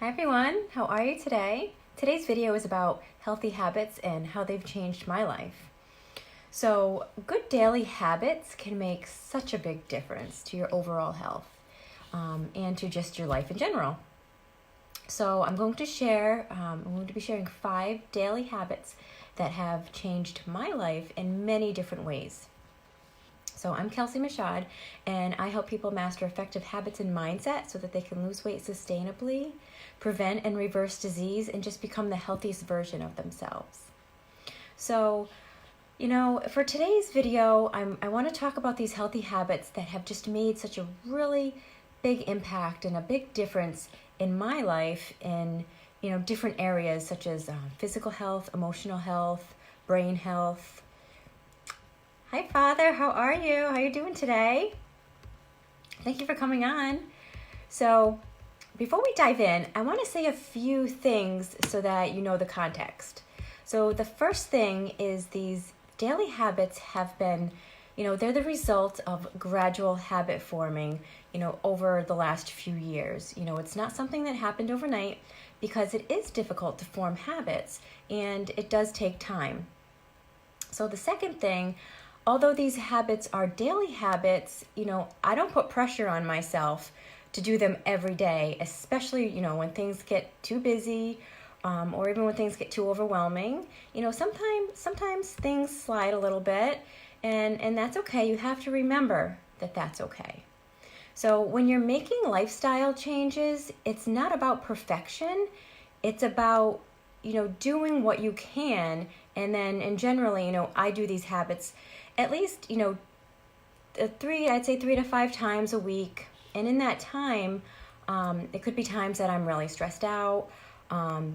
Hi everyone, how are you today? Today's video is about healthy habits and how they've changed my life. So, good daily habits can make such a big difference to your overall health and to just your life in general. So, I'm going to be sharing 5 daily habits that have changed my life in many different ways. So I'm Kelsey Mashad, and I help people master effective habits and mindset so that they can lose weight sustainably, prevent and reverse disease, and just become the healthiest version of themselves. So, for today's video, I want to talk about these healthy habits that have just made such a really big impact and a big difference in my life in, different areas such as physical health, emotional health, brain health. Hi, Father. How are you? How are you doing today? Thank you for coming on. So, before we dive in, I want to say a few things so that you know the context. So, the first thing is these daily habits have been, they're the result of gradual habit forming, over the last few years. It's not something that happened overnight because it is difficult to form habits and it does take time. So, the second thing, although these habits are daily habits, I don't put pressure on myself to do them every day, especially, when things get too busy or even when things get too overwhelming. Sometimes things slide a little bit and that's okay. You have to remember that that's okay. So when you're making lifestyle changes, it's not about perfection. It's about, doing what you can. And then, and generally, I do these habits at least, 3 to 5 times a week. And in that time, it could be times that I'm really stressed out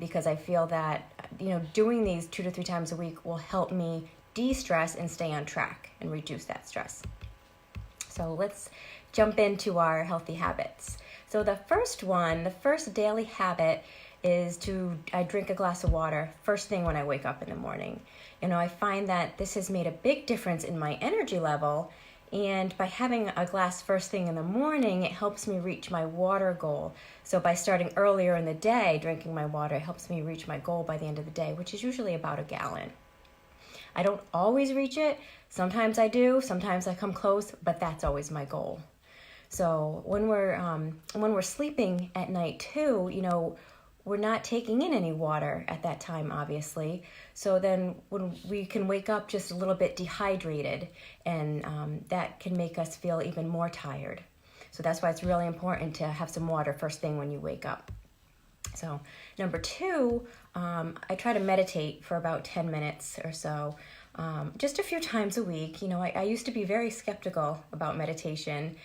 because I feel that, doing these 2 to 3 times a week will help me de-stress and stay on track and reduce that stress. So let's jump into our healthy habits. So the first daily habit is I drink a glass of water first thing when I wake up in the morning. I find that this has made a big difference in my energy level, and by having a glass first thing in the morning, it helps me reach my water goal. So by starting earlier in the day, drinking my water, it helps me reach my goal by the end of the day, which is usually about a gallon. I don't always reach it. Sometimes I do, sometimes I come close, but that's always my goal. So when we're sleeping at night too, we're not taking in any water at that time, obviously. So then when we can wake up just a little bit dehydrated, and that can make us feel even more tired. So that's why it's really important to have some water first thing when you wake up. So number 2, I try to meditate for about 10 minutes or so, just a few times a week. I used to be very skeptical about meditation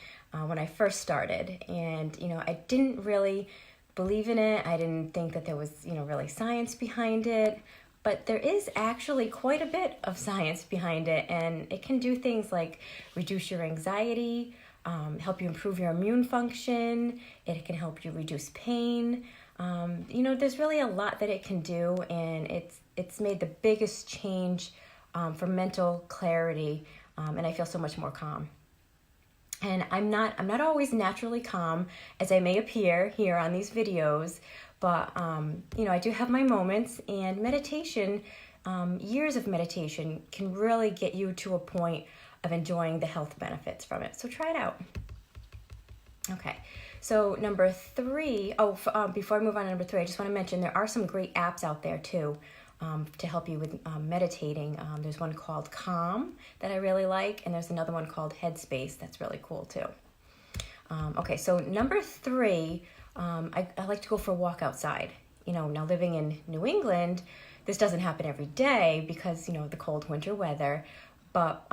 when I first started, and I didn't really believe in it. I didn't think that there was, really science behind it, but there is actually quite a bit of science behind it, and it can do things like reduce your anxiety, help you improve your immune function. It can help you reduce pain. There's really a lot that it can do, and it's made the biggest change for mental clarity, and I feel so much more calm. And I'm not always naturally calm, as I may appear here on these videos, but I do have my moments, and meditation, years of meditation can really get you to a point of enjoying the health benefits from it. So try it out. Okay, so number 3, before I move on to number 3, I just want to mention there are some great apps out there too to help you with meditating. There's one called Calm that I really like, and there's another one called Headspace that's really cool too. Okay, so number 3, I like to go for a walk outside. Now living in New England, this doesn't happen every day because, the cold winter weather, but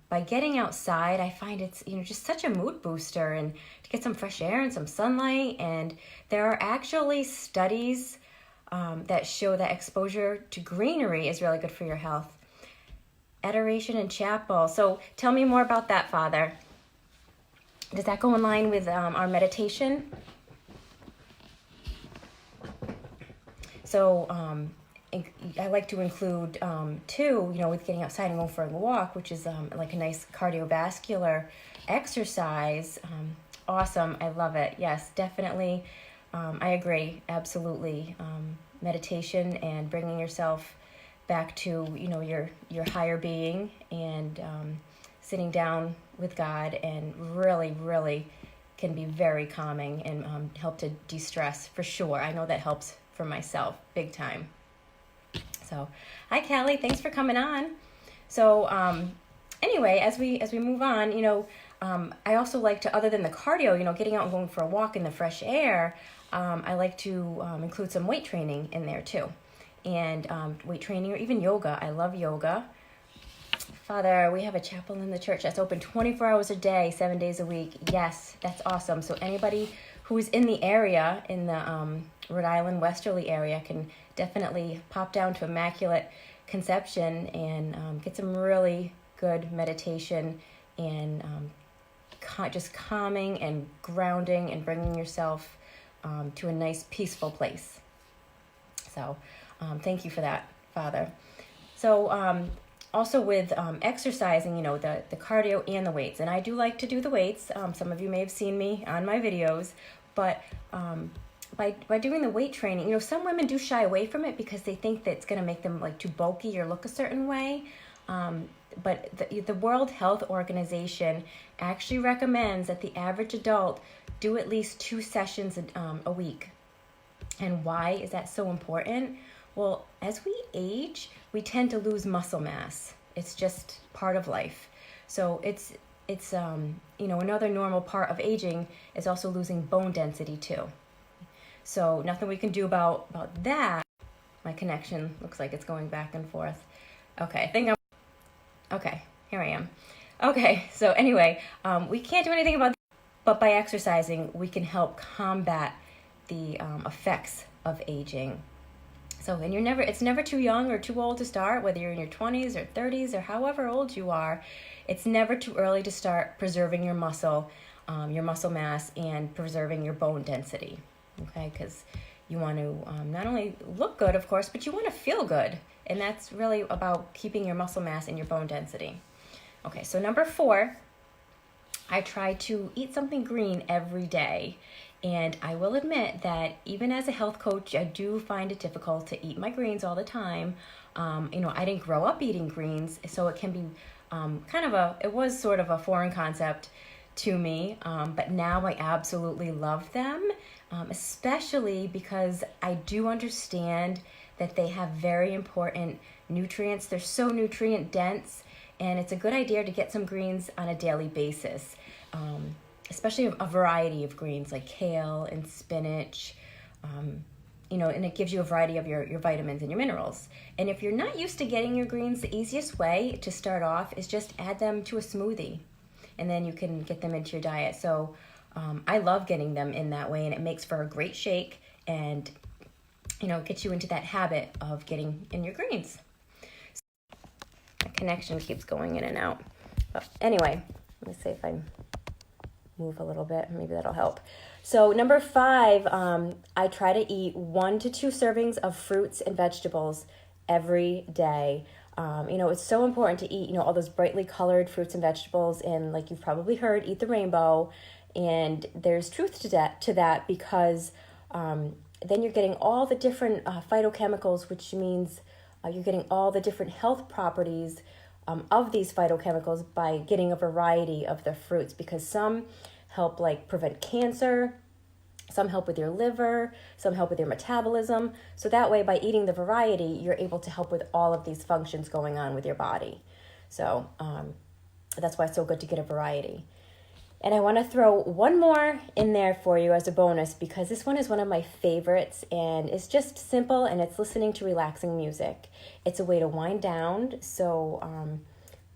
by getting outside, I find it's, just such a mood booster, and to get some fresh air and some sunlight. And there are actually studies that show that exposure to greenery is really good for your health. Adoration and chapel. So tell me more about that, Father. Does that go in line with our meditation? So I like to include too, with getting outside and going for a walk, which is like a nice cardiovascular exercise. Awesome. I love it. Yes, definitely I agree, absolutely. Meditation and bringing yourself back to, your higher being, and sitting down with God, and really, really can be very calming, and help to de-stress for sure. I know that helps for myself big time. So, hi Callie, thanks for coming on. So, anyway, as we move on, I also like to, other than the cardio, getting out and going for a walk in the fresh air, I like to include some weight training in there too. And weight training, or even yoga. I love yoga. Father, we have a chapel in the church that's open 24 hours a day, 7 days a week. Yes, that's awesome. So anybody who is in the area, in the Rhode Island, Westerly area, can definitely pop down to Immaculate Conception and get some really good meditation, and just calming and grounding and bringing yourself to a nice, peaceful place. So thank you for that, Father. So also with exercising, the cardio and the weights. And I do like to do the weights. Some of you may have seen me on my videos, but by doing the weight training, some women do shy away from it because they think that it's going to make them like too bulky or look a certain way. But the World Health Organization actually recommends that the average adult do at least 2 sessions a week. And why is that so important? Well, as we age, we tend to lose muscle mass. It's just part of life. So it's another normal part of aging is also losing bone density too. So nothing we can do about that. My connection looks like it's going back and forth. Okay, okay, here I am. Okay, so anyway, we can't do anything about that, but by exercising, we can help combat the effects of aging. So, and it's never too young or too old to start, whether you're in your 20s or 30s or however old you are. It's never too early to start preserving your muscle mass, and preserving your bone density, okay? Because you want to not only look good, of course, but you want to feel good. And that's really about keeping your muscle mass and your bone density. Okay, so number 4, I try to eat something green every day. And I will admit that even as a health coach, I do find it difficult to eat my greens all the time. I didn't grow up eating greens, so it can be it was sort of a foreign concept to me. But now I absolutely love them, especially because I do understand that they have very important nutrients. They're so nutrient dense, and it's a good idea to get some greens on a daily basis. Especially a variety of greens like kale and spinach, and it gives you a variety of your vitamins and your minerals. And if you're not used to getting your greens, the easiest way to start off is just add them to a smoothie, and then you can get them into your diet. So I love getting them in that way, and it makes for a great shake, and gets you into that habit of getting in your greens. My connection keeps going in and out. But anyway, let me see if I move a little bit. Maybe that'll help. So number 5, I try to eat 1 to 2 servings of fruits and vegetables every day. It's so important to eat, all those brightly colored fruits and vegetables. And like you've probably heard, eat the rainbow. And there's truth to that because then you're getting all the different phytochemicals, which means you're getting all the different health properties of these phytochemicals by getting a variety of the fruits, because some help like prevent cancer, some help with your liver, some help with your metabolism. So that way, by eating the variety, you're able to help with all of these functions going on with your body. So that's why it's so good to get a variety. And I want to throw one more in there for you as a bonus, because this one is one of my favorites, and it's just simple, and it's listening to relaxing music. It's a way to wind down. So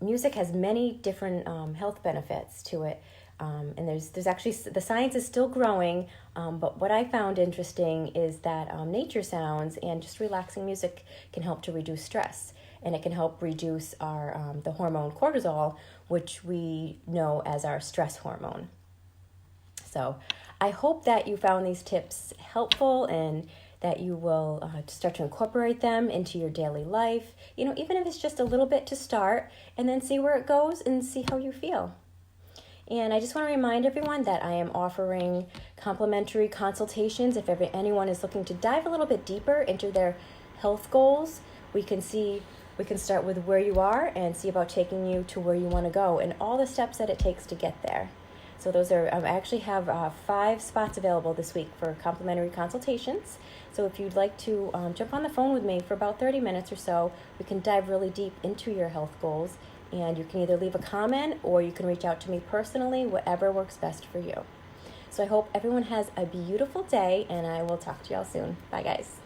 music has many different health benefits to it. And there's actually, the science is still growing, but what I found interesting is that nature sounds and just relaxing music can help to reduce stress. And it can help reduce our the hormone cortisol, which we know as our stress hormone. So I hope that you found these tips helpful and that you will start to incorporate them into your daily life, even if it's just a little bit to start, and then see where it goes and see how you feel. And I just want to remind everyone that I am offering complimentary consultations. If anyone is looking to dive a little bit deeper into their health goals, we can start with where you are and see about taking you to where you want to go and all the steps that it takes to get there. So I actually have 5 spots available this week for complimentary consultations. So if you'd like to jump on the phone with me for about 30 minutes or so, we can dive really deep into your health goals. And you can either leave a comment or you can reach out to me personally, whatever works best for you. So I hope everyone has a beautiful day, and I will talk to y'all soon. Bye, guys.